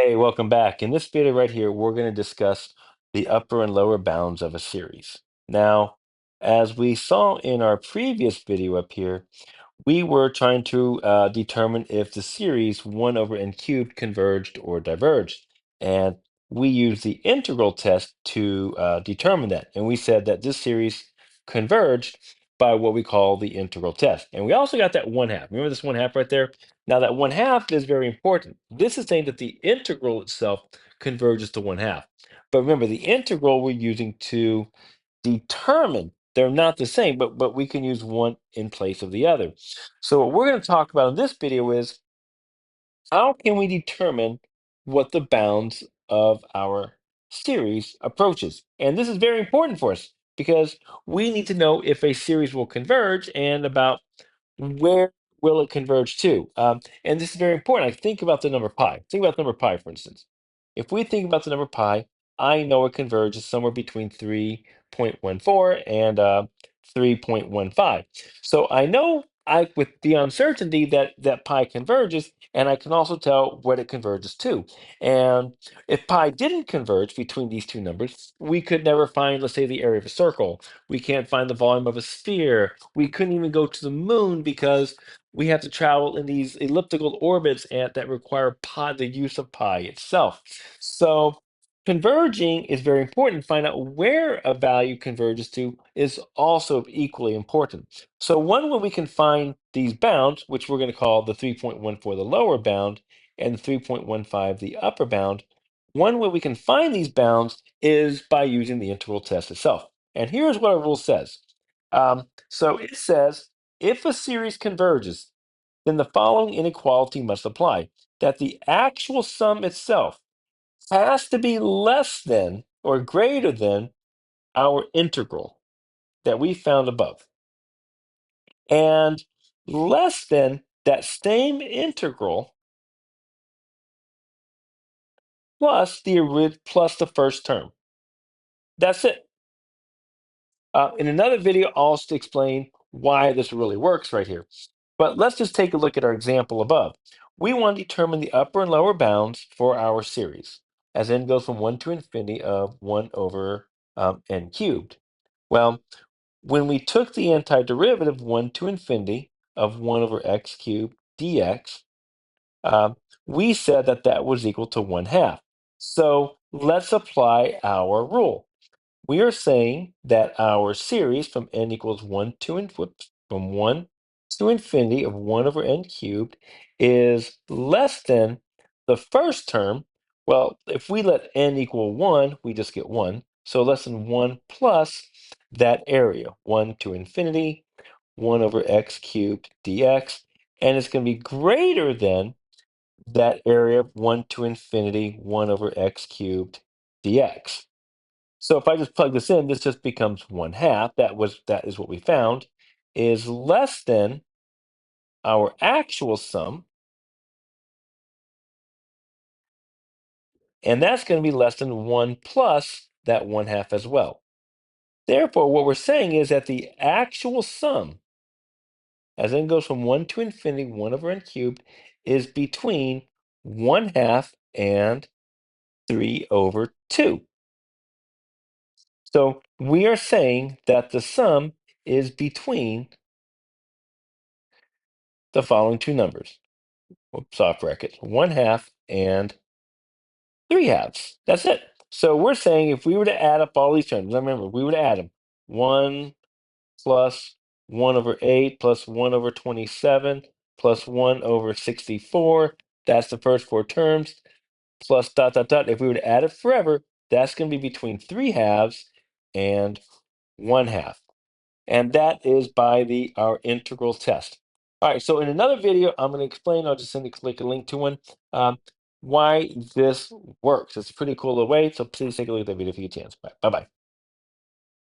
Hey, welcome back. In this video right here, we're going to discuss the upper and lower bounds of a series. Now, as we saw in our previous video up here, we were trying to determine if the series 1 over n cubed converged or diverged. And we used the integral test to determine that. And we said that this series converged by what we call the integral test. And we also got that 1/2. Remember this 1/2 right there? Now that 1/2 is very important. This is saying that the integral itself converges to 1/2. But remember, the integral we're using to determine they're not the same, but we can use one in place of the other. So what we're going to talk about in this video is how can we determine what the bounds of our series approaches? And this is very important for us because we need to know if a series will converge and about where will it converge to. And this is very important. Like think about the number pi. Think about the number pi, for instance. If we think about the number pi, I know it converges somewhere between 3.14 and 3.15. So I know with the uncertainty that pi converges, and I can also tell what it converges to. And if pi didn't converge between these two numbers, we could never find, let's say, the area of a circle. We can't find the volume of a sphere. We couldn't even go to the moon because we have to travel in these elliptical orbits and that require pi, the use of pi itself. So converging is very important. Find out where a value converges to is also equally important. So one way we can find these bounds, which we're going to call the 3.14 the lower bound and the 3.15 the upper bound, one way we can find these bounds is by using the integral test itself. And here's what our rule says. So it says, if a series converges, then the following inequality must apply, that the actual sum itself has to be less than or greater than our integral that we found above, and less than that same integral plus the first term. That's it. In another video, I'll also explain why this really works right here. But let's just take a look at our example above. We want to determine the upper and lower bounds for our series, as n goes from 1 to infinity of 1 over n cubed. Well, when we took the antiderivative 1 to infinity of 1 over x cubed dx, um, we said that that was equal to 1/2. So let's apply our rule. We are saying that our series from n equals 1 to from 1 to infinity of 1 over n cubed is less than the first term. Well, if we let n equal 1, we just get 1. So less than 1 plus that area, 1 to infinity, 1 over x cubed dx. And it's going to be greater than that area of 1 to infinity, 1 over x cubed dx. So if I just plug this in, this just becomes 1/2. That is what we found is less than our actual sum, and that's going to be less than 1 plus that 1/2 as well. Therefore, what we're saying is that the actual sum, as n goes from 1 to infinity, 1 over n cubed, is between 1/2 and 3 over 2. So we are saying that the sum is between the following two numbers. Soft brackets, 1/2 and 3/2. That's it. So we're saying if we were to add up all these terms, remember, we would add them 1 plus 1 over 8 plus 1 over 27 plus 1 over 64. That's the first four terms plus dot, dot, dot. If we were to add it forever, that's going to be between 3/2 and 1/2. And that is by our integral test. All right, so in another video, I'm going to explain, I'll just send you click a link to one, why this works. It's a pretty cool little way, so please take a look at that video if you get a chance. Bye-bye.